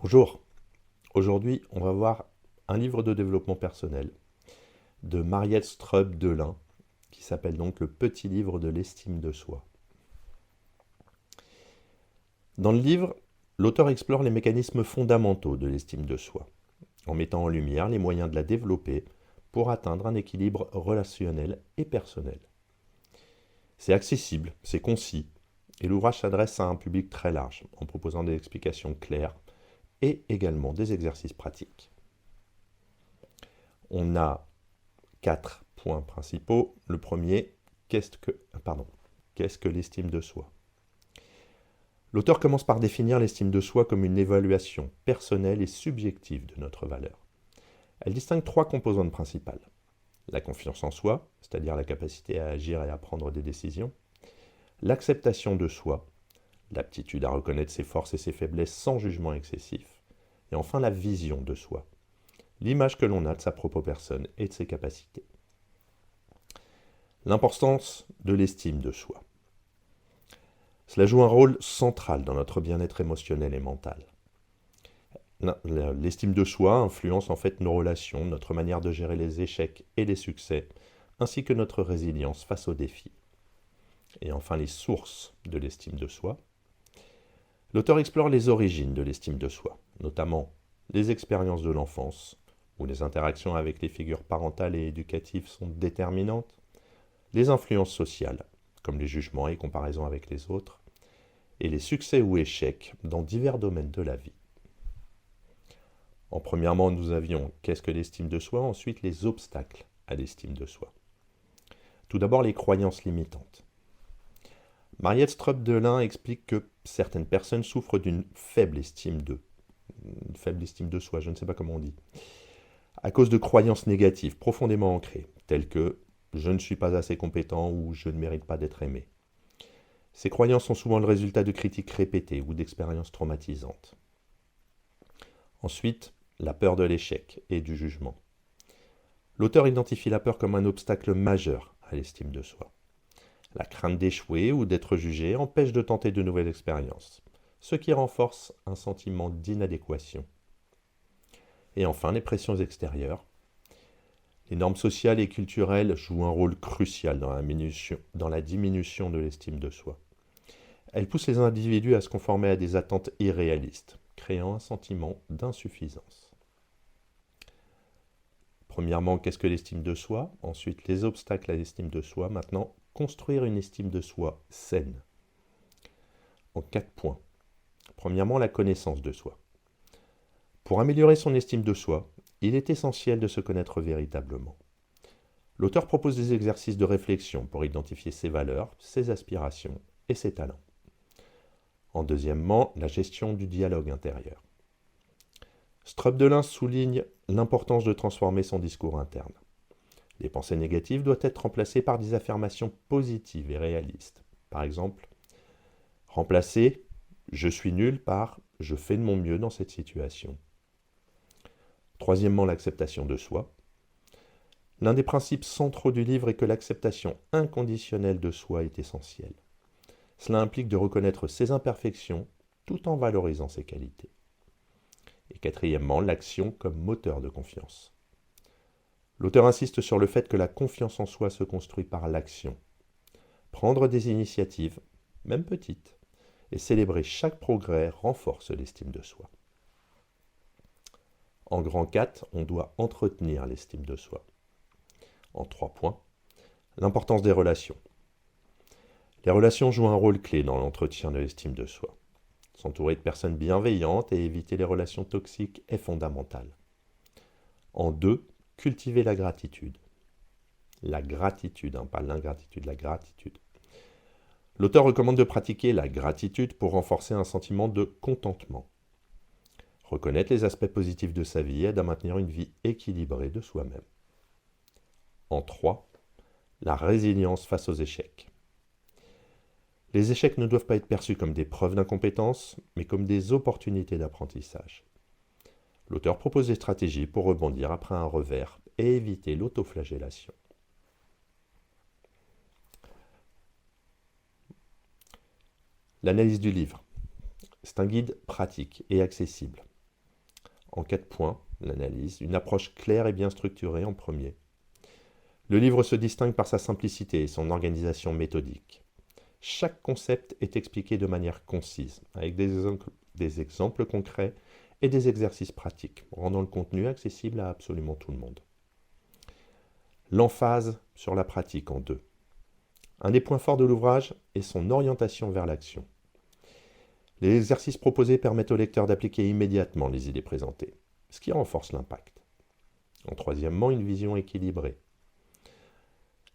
Bonjour, aujourd'hui on va voir un livre de développement personnel de Mariette Strub-Delin qui s'appelle donc Le petit livre de l'estime de soi. Dans le livre, l'auteur explore les mécanismes fondamentaux de l'estime de soi, en mettant en lumière les moyens de la développer pour atteindre un équilibre relationnel et personnel. C'est accessible, c'est concis, et l'ouvrage s'adresse à un public très large en proposant des explications claires et également des exercices pratiques. On a quatre points principaux. Le premier, qu'est-ce que l'estime de soi? L'auteur commence par définir l'estime de soi comme une évaluation personnelle et subjective de notre valeur. Elle distingue trois composantes principales. La confiance en soi, c'est-à-dire la capacité à agir et à prendre des décisions. L'acceptation de soi, l'aptitude à reconnaître ses forces et ses faiblesses sans jugement excessif. Et enfin la vision de soi, l'image que l'on a de sa propre personne et de ses capacités. L'importance de l'estime de soi. Cela joue un rôle central dans notre bien-être émotionnel et mental. L'estime de soi influence en fait nos relations, notre manière de gérer les échecs et les succès, ainsi que notre résilience face aux défis. Et enfin les sources de l'estime de soi. L'auteur explore les origines de l'estime de soi, notamment les expériences de l'enfance, où les interactions avec les figures parentales et éducatives sont déterminantes, les influences sociales, comme les jugements et comparaisons avec les autres, et les succès ou échecs dans divers domaines de la vie. En premièrement, nous avions qu'est-ce que l'estime de soi, ensuite les obstacles à l'estime de soi. Tout d'abord, les croyances limitantes. Mariette Strub-Delin explique que certaines personnes souffrent d'une faible estime de soi, je ne sais pas comment on dit, à cause de croyances négatives profondément ancrées, telles que je ne suis pas assez compétent ou je ne mérite pas d'être aimé. Ces croyances sont souvent le résultat de critiques répétées ou d'expériences traumatisantes. Ensuite, la peur de l'échec et du jugement. L'auteur identifie la peur comme un obstacle majeur à l'estime de soi. La crainte d'échouer ou d'être jugé empêche de tenter de nouvelles expériences, ce qui renforce un sentiment d'inadéquation. Et enfin, les pressions extérieures. Les normes sociales et culturelles jouent un rôle crucial dans la diminution de l'estime de soi. Elles poussent les individus à se conformer à des attentes irréalistes, créant un sentiment d'insuffisance. Premièrement, qu'est-ce que l'estime de soi? Ensuite, les obstacles à l'estime de soi. Maintenant, construire une estime de soi saine. En 4 points. Premièrement, la connaissance de soi. Pour améliorer son estime de soi, il est essentiel de se connaître véritablement. L'auteur propose des exercices de réflexion pour identifier ses valeurs, ses aspirations et ses talents. En deuxièmement, la gestion du dialogue intérieur. Strub-Delin souligne l'importance de transformer son discours interne. Les pensées négatives doivent être remplacées par des affirmations positives et réalistes. Par exemple, remplacer je suis nul par je fais de mon mieux dans cette situation. Troisièmement, l'acceptation de soi. L'un des principes centraux du livre est que l'acceptation inconditionnelle de soi est essentielle. Cela implique de reconnaître ses imperfections tout en valorisant ses qualités. Et quatrièmement, l'action comme moteur de confiance. L'auteur insiste sur le fait que la confiance en soi se construit par l'action. Prendre des initiatives, même petites, et célébrer chaque progrès renforce l'estime de soi. En grand 4, on doit entretenir l'estime de soi. En 3 points, l'importance des relations. Les relations jouent un rôle clé dans l'entretien de l'estime de soi. S'entourer de personnes bienveillantes et éviter les relations toxiques est fondamental. En 2, cultiver la gratitude. La gratitude, pas l'ingratitude, la gratitude. L'auteur recommande de pratiquer la gratitude pour renforcer un sentiment de contentement. Reconnaître les aspects positifs de sa vie aide à maintenir une vie équilibrée de soi-même. En 3, la résilience face aux échecs. Les échecs ne doivent pas être perçus comme des preuves d'incompétence, mais comme des opportunités d'apprentissage. L'auteur propose des stratégies pour rebondir après un revers et éviter l'autoflagellation. L'analyse du livre. C'est un guide pratique et accessible. en 4 points, l'analyse, une approche claire et bien structurée en premier. Le livre se distingue par sa simplicité et son organisation méthodique. Chaque concept est expliqué de manière concise, avec des exemples concrets et des exercices pratiques, rendant le contenu accessible à absolument tout le monde. L'emphase sur la pratique en 2. Un des points forts de l'ouvrage est son orientation vers l'action. Les exercices proposés permettent au lecteur d'appliquer immédiatement les idées présentées, ce qui renforce l'impact. En troisièmement, une vision équilibrée.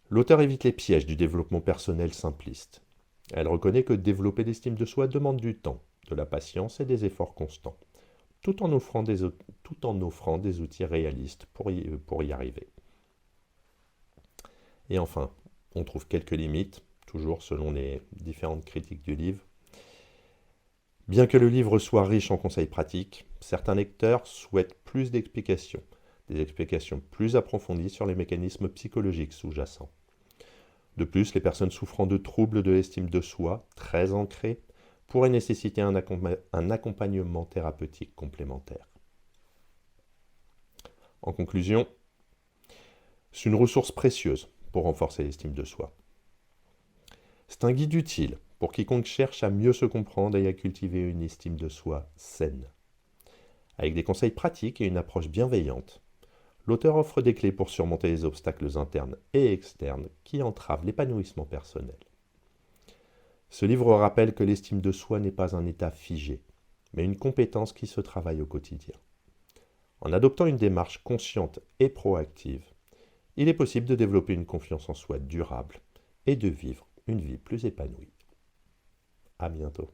L'auteur évite les pièges du développement personnel simpliste. Elle reconnaît que développer l'estime de soi demande du temps, de la patience et des efforts constants, tout en offrant des outils réalistes pour y arriver. Et enfin, on trouve quelques limites, toujours selon les différentes critiques du livre. Bien que le livre soit riche en conseils pratiques, certains lecteurs souhaitent plus d'explications, des explications plus approfondies sur les mécanismes psychologiques sous-jacents. De plus, les personnes souffrant de troubles de l'estime de soi, très ancrés, pourraient nécessiter un accompagnement thérapeutique complémentaire. En conclusion, c'est une ressource précieuse pour renforcer l'estime de soi. C'est un guide utile pour quiconque cherche à mieux se comprendre et à cultiver une estime de soi saine. Avec des conseils pratiques et une approche bienveillante, l'auteur offre des clés pour surmonter les obstacles internes et externes qui entravent l'épanouissement personnel. Ce livre rappelle que l'estime de soi n'est pas un état figé, mais une compétence qui se travaille au quotidien. En adoptant une démarche consciente et proactive, il est possible de développer une confiance en soi durable et de vivre une vie plus épanouie. À bientôt.